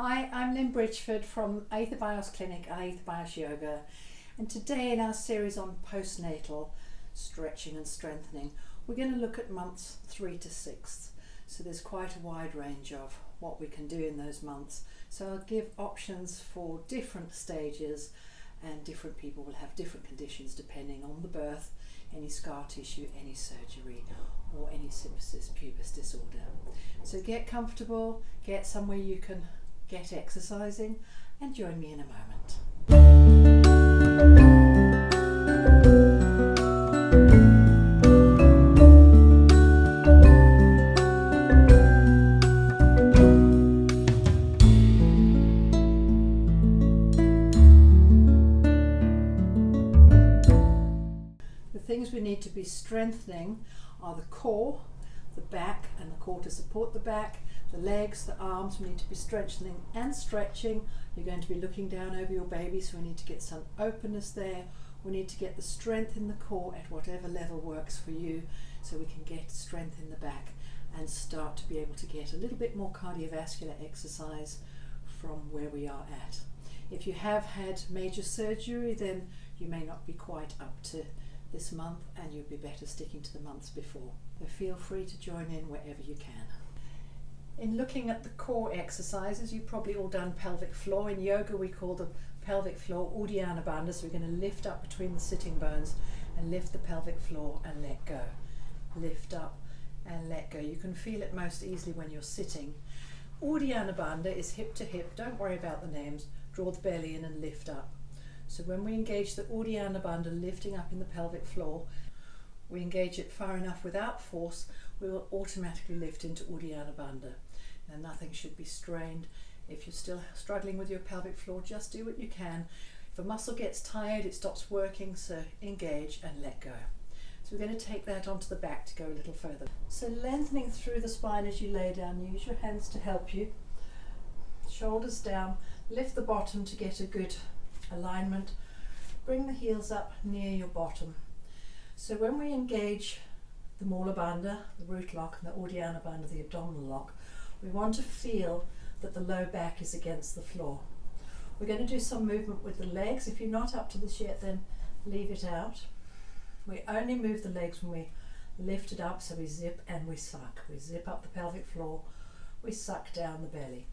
Hi, I'm Lynn Bridgeford from Aether Bios Clinic and Aether Bios Yoga, and today in our series on postnatal stretching and strengthening we're going to look at months 3 to 6. So there's quite a wide range of what we can do in those months, so I'll give options for different stages, and different people will have different conditions depending on the birth, any scar tissue, any surgery or any symphysis pubis disorder. So get comfortable, get somewhere you can get exercising, and join me in a moment. The things we need to be strengthening are the core, the back and the core to support the back, the legs, the arms. We need to be strengthening and stretching. You're going to be looking down over your baby, so we need to get some openness there. We need to get the strength in the core at whatever level works for you, so we can get strength in the back and start to be able to get a little bit more cardiovascular exercise from where we are at. If you have had major surgery, then you may not be quite up to this month, and you'll be better sticking to the months before. So feel free to join in wherever you can. In looking at the core exercises, you've probably all done pelvic floor. In yoga we call the pelvic floor Uddiyana Bandha, so we're going to lift up between the sitting bones and lift the pelvic floor and let go. Lift up and let go. You can feel it most easily when you're sitting. Uddiyana Bandha is hip to hip, don't worry about the names, draw the belly in and lift up. So when we engage the Uddiyana Bandha, lifting up in the pelvic floor, we engage it far enough without force, we will automatically lift into Uddiyana Bandha. Now nothing should be strained. If you're still struggling with your pelvic floor, just do what you can. If a muscle gets tired, it stops working, so engage and let go. So we're going to take that onto the back to go a little further. So lengthening through the spine as you lay down, use your hands to help you. Shoulders down, lift the bottom to get a good alignment. Bring the heels up near your bottom. So when we engage the Mula Bandha, the root lock, and the Uddiyana Bandha, the abdominal lock, we want to feel that the low back is against the floor. We're going to do some movement with the legs. If you're not up to this yet, then leave it out. We only move the legs when we lift it up, so we zip and we suck. We zip up the pelvic floor, we suck down the belly.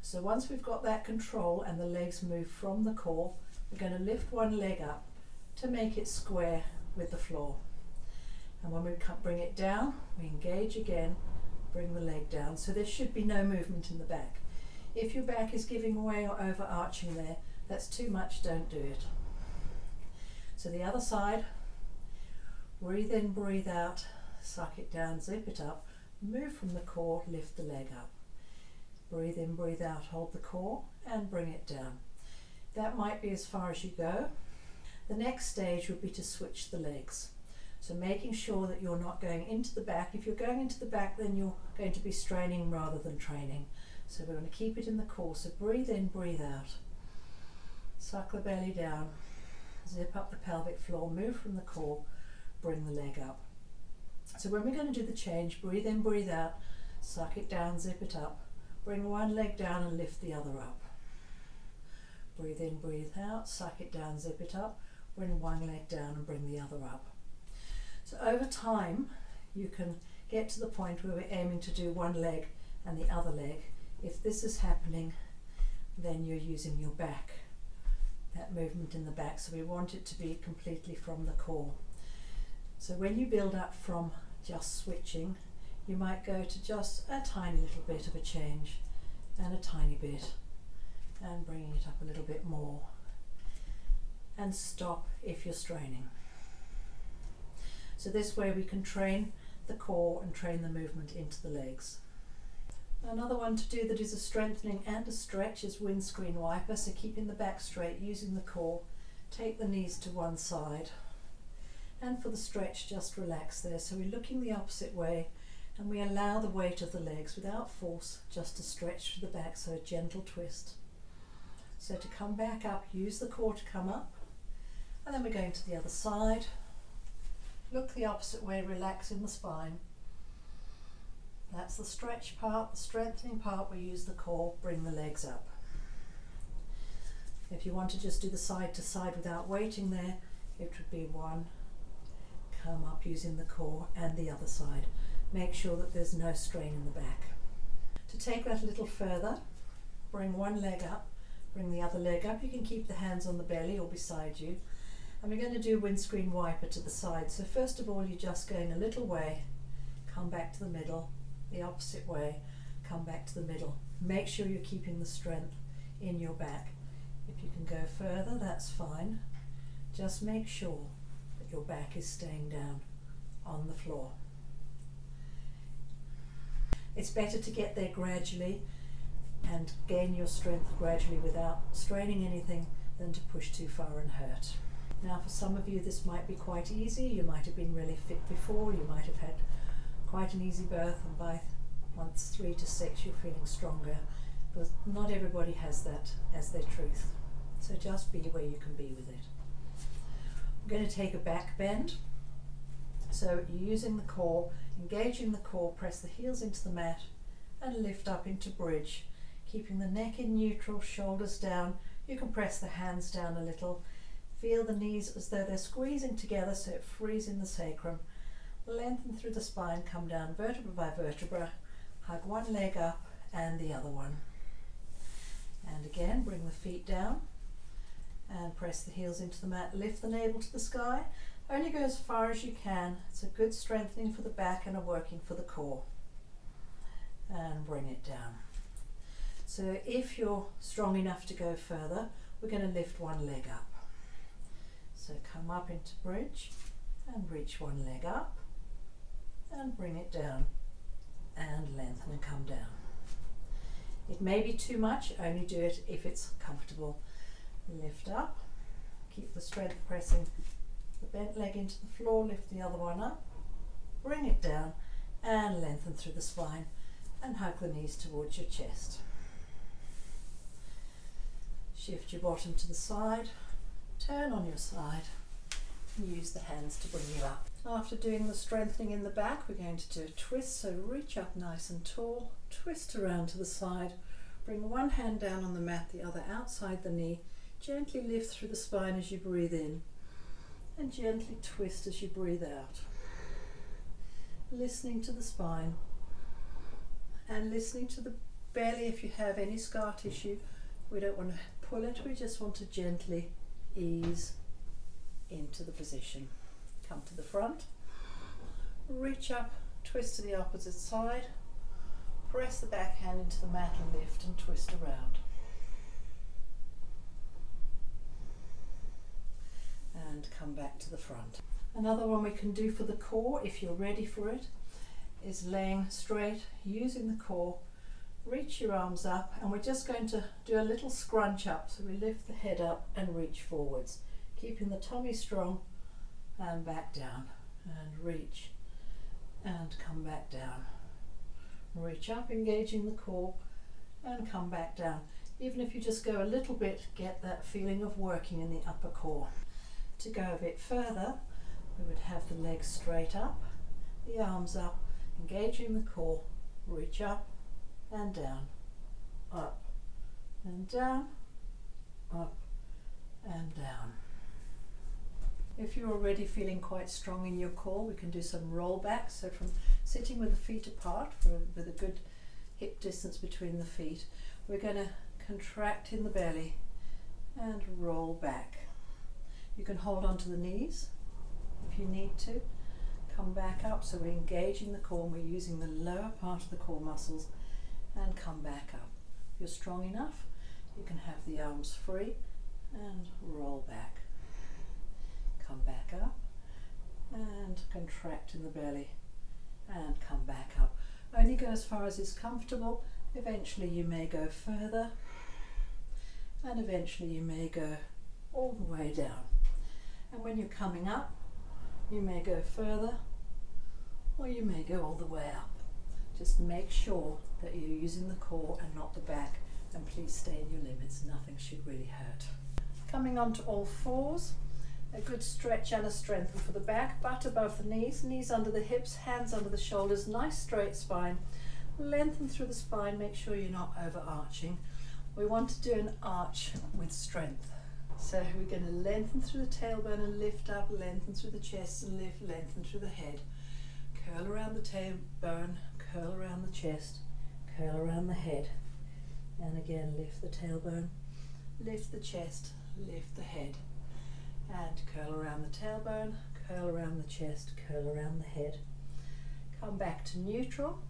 So once we've got that control and the legs move from the core, we're going to lift one leg up to make it square with the floor. And when we bring it down, we engage again, bring the leg down. So there should be no movement in the back. If your back is giving way or overarching there, that's too much, don't do it. So the other side, breathe in, breathe out, suck it down, zip it up, move from the core, lift the leg up. Breathe in, breathe out, hold the core and bring it down. That might be as far as you go. The next stage would be to switch the legs. So making sure that you're not going into the back. If you're going into the back, then you're going to be straining rather than training. So we're going to keep it in the core. So breathe in, breathe out. Suck the belly down. Zip up the pelvic floor, move from the core, bring the leg up. So when we're going to do the change, breathe in, breathe out, suck it down, zip it up. Bring one leg down and lift the other up. Breathe in, breathe out, suck it down, zip it up. Bring one leg down and bring the other up. So over time, you can get to the point where we're aiming to do one leg and the other leg. If this is happening, then you're using your back, that movement in the back. So we want it to be completely from the core. So when you build up from just switching, you might go to just a tiny little bit of a change and a tiny bit, and bringing it up a little bit more, and stop if you're straining. So this way we can train the core and train the movement into the legs. Another one to do that is a strengthening and a stretch is windscreen wiper. So keeping the back straight, using the core, take the knees to one side, and for the stretch just relax there. So we're looking the opposite way and we allow the weight of the legs without force just to stretch through the back, so a gentle twist. So to come back up, use the core to come up, and then we're going to the other side. Look the opposite way, relax in the spine, That's the stretch part. The strengthening part, we use the core, bring the legs up. If you want to just do the side to side without waiting there, it would be one, come up using the core, and the other side. Make sure that there's no strain in the back. To take that a little further, bring one leg up, bring the other leg up. You can keep the hands on the belly or beside you. And we're going to do windscreen wiper to the side. So first of all, you're just going a little way, come back to the middle, the opposite way, come back to the middle. Make sure you're keeping the strength in your back. If you can go further, that's fine. Just make sure that your back is staying down on the floor. It's better to get there gradually and gain your strength gradually without straining anything than to push too far and hurt. Now for some of you this might be quite easy. You might have been really fit before, you might have had quite an easy birth, and by months 3 to 6 you're feeling stronger. But not everybody has that as their truth. So just be where you can be with it. We're going to take a back bend. So you're using the core, engaging the core, press the heels into the mat and lift up into bridge, keeping the neck in neutral, shoulders down. You can press the hands down a little. Feel the knees as though they're squeezing together so it frees in the sacrum. Lengthen through the spine, come down vertebra by vertebra, hug one leg up and the other one. And again, bring the feet down and press the heels into the mat. Lift the navel to the sky. Only go as far as you can. It's a good strengthening for the back and a working for the core. And bring it down. So if you're strong enough to go further, we're going to lift one leg up. So come up into bridge and reach one leg up and bring it down and lengthen and come down. It may be too much, only do it if it's comfortable. Lift up, keep the strength pressing the bent leg into the floor, lift the other one up, bring it down and lengthen through the spine and hug the knees towards your chest. Shift your bottom to the side, turn on your side, and use the hands to bring you up. After doing the strengthening in the back, we're going to do a twist, so reach up nice and tall, twist around to the side, bring one hand down on the mat, the other outside the knee, gently lift through the spine as you breathe in, and gently twist as you breathe out. Listening to the spine, and listening to the belly if you have any scar tissue. We don't want to pull it, we just want to gently ease into the position. Come to the front, reach up, twist to the opposite side, press the back hand into the mat and lift and twist around. And come back to the front. Another one we can do for the core, if you're ready for it, is laying straight, using the core. Reach your arms up, and we're just going to do a little scrunch up. So we lift the head up and reach forwards, keeping the tummy strong, and back down, and reach, and come back down. Reach up, engaging the core, and come back down. Even if you just go a little bit, get that feeling of working in the upper core. To go a bit further, we would have the legs straight up, the arms up, engaging the core, reach up and down, up and down, up and down. If you're already feeling quite strong in your core, we can do some roll back. So from sitting with the feet apart, with a good hip distance between the feet, we're going to contract in the belly and roll back. You can hold on to the knees if you need to. Come back up, so we're engaging the core and we're using the lower part of the core muscles, and come back up. If you're strong enough, you can have the arms free and roll back. Come back up and contract in the belly and come back up. Only go as far as is comfortable. Eventually you may go further, and eventually you may go all the way down. And when you're coming up, you may go further or you may go all the way up. Just make sure that you're using the core and not the back, and please stay in your limits. Nothing should really hurt. Coming onto all fours, a good stretch and a strengthen for the back, butt above the knees, knees under the hips, hands under the shoulders, nice straight spine. Lengthen through the spine, make sure you're not overarching. We want to do an arch with strength. So we're going to lengthen through the tailbone and lift up, lengthen through the chest and lift, lengthen through the head. Curl around the tailbone, curl around the chest, curl around the head. And again, lift the tailbone, lift the chest, lift the head. And curl around the tailbone, curl around the chest, curl around the head. Come back to neutral.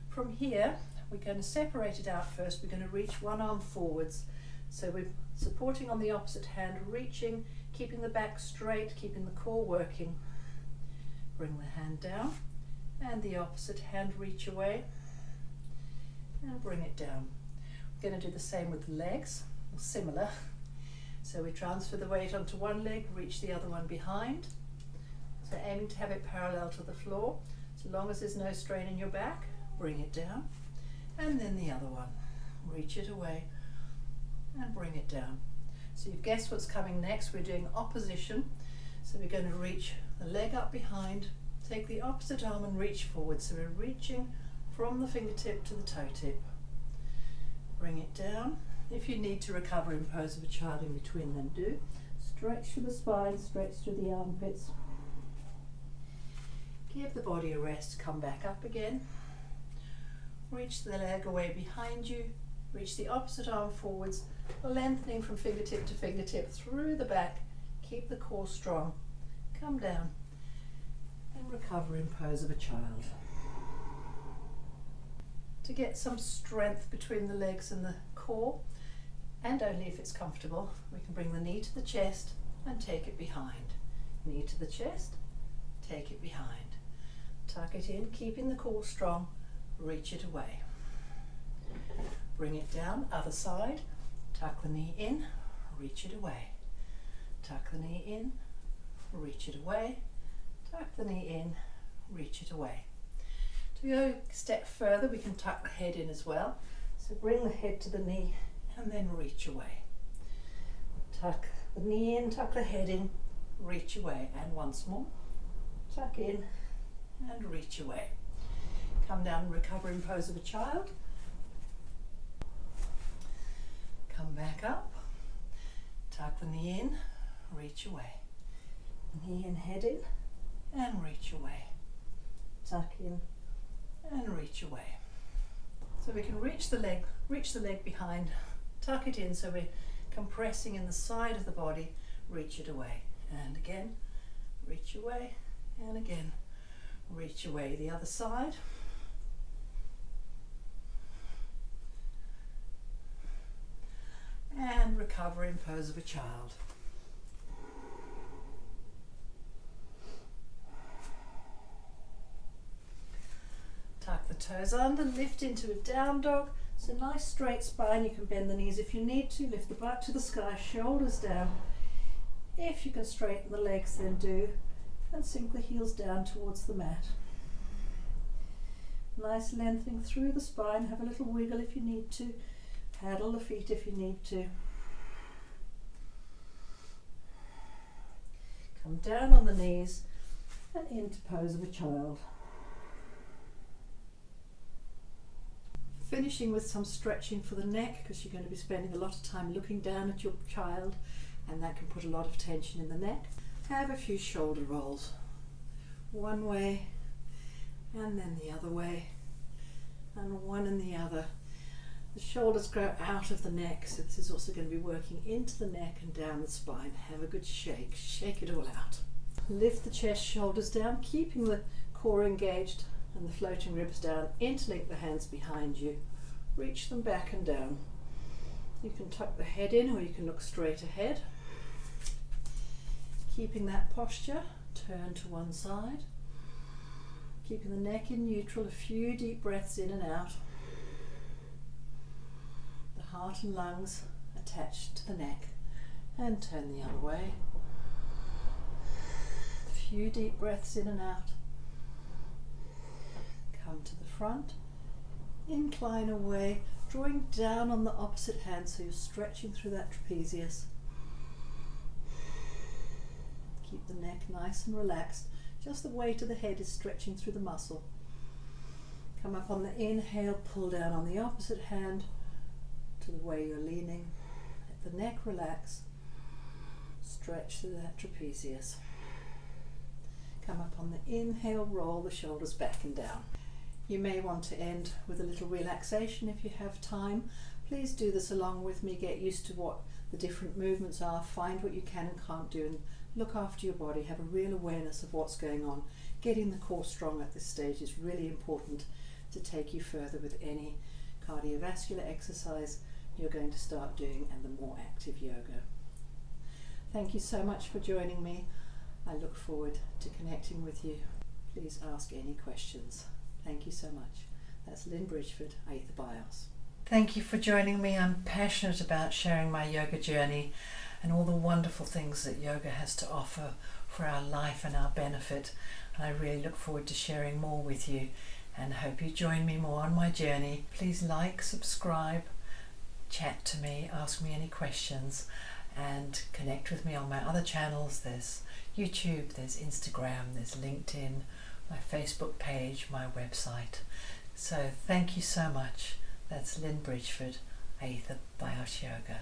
From here, we're going to separate it out first. We're going to reach one arm forwards. So we're supporting on the opposite hand, reaching, keeping the back straight, keeping the core working. Bring the hand down and the opposite hand reach away and bring it down. We're going to do the same with the legs, or similar. So we transfer the weight onto one leg, reach the other one behind. So aiming to have it parallel to the floor. So long as there's no strain in your back, bring it down. And then the other one, reach it away and bring it down. So you've guessed what's coming next. We're doing opposition. So we're going to reach the leg up behind, take the opposite arm and reach forward. So we're reaching from the fingertip to the toe tip. Bring it down. If you need to recover in pose of a child in between, then do. Stretch through the spine, stretch through the armpits. Give the body a rest, come back up again. Reach the leg away behind you, reach the opposite arm forwards, lengthening from fingertip to fingertip through the back. Keep the core strong. Come down and recover in pose of a child. To get some strength between the legs and the core, and only if it's comfortable, we can bring the knee to the chest and take it behind. Knee to the chest, take it behind. Tuck it in, keeping the core strong, reach it away. Bring it down, other side, tuck the knee in, reach it away. Tuck the knee in, reach it away. Tuck the knee in, reach it away. To go a step further, we can tuck the head in as well. So bring the head to the knee and then reach away. Tuck the knee in, tuck the head in, reach away. And once more, tuck in and reach away. Come down and recover in pose of a child. Come back up, tuck the knee in, reach away. Knee in, head in, and reach away. Tuck in and reach away. So we can reach the leg behind, tuck it in so we're compressing in the side of the body, reach it away. And again, reach away, and again, reach away. The other side. And recover in pose of a child. Tuck the toes under, lift into a down dog. So nice straight spine. You can bend the knees if you need to, lift the butt to the sky, shoulders down. If you can straighten the legs, then do, and sink the heels down towards the mat. Nice lengthening through the spine. Have a little wiggle if you need to. Paddle the feet if you need to. Come down on the knees and into pose of a child. Finishing with some stretching for the neck, because you're going to be spending a lot of time looking down at your child, and that can put a lot of tension in the neck. Have a few shoulder rolls. One way and then the other way, and one and the other. The shoulders grow out of the neck, so this is also going to be working into the neck and down the spine. Have a good shake, shake it all out. Lift the chest, shoulders down, keeping the core engaged and the floating ribs down. Interlink the hands behind you, reach them back and down. You can tuck the head in or you can look straight ahead. Keeping that posture, turn to one side. Keeping the neck in neutral, a few deep breaths in and out. Heart and lungs attached to the neck, and turn the other way. A few deep breaths in and out. Come to the front, incline away, drawing down on the opposite hand so you're stretching through that trapezius. Keep the neck nice and relaxed, just the weight of the head is stretching through the muscle. Come up on the inhale, pull down on the opposite hand to the way you're leaning. Let the neck relax. Stretch through that trapezius. Come up on the inhale, roll the shoulders back and down. You may want to end with a little relaxation if you have time. Please do this along with me. Get used to what the different movements are. Find what you can and can't do and look after your body. Have a real awareness of what's going on. Getting the core strong at this stage is really important to take you further with any cardiovascular exercise you're going to start doing and the more active yoga. Thank you so much for joining me. I look forward to connecting with you. Please ask any questions. Thank you so much. That's Lynn Bridgeford, Aether Bios. Thank you for joining me. I'm passionate about sharing my yoga journey and all the wonderful things that yoga has to offer for our life and our benefit. And I really look forward to sharing more with you and hope you join me more on my journey. Please like, subscribe, chat to me, ask me any questions, and connect with me on my other channels. There's YouTube, there's Instagram, there's LinkedIn, my Facebook page, my website. So thank you so much. That's Lynn Bridgeford, Aether Bios Yoga.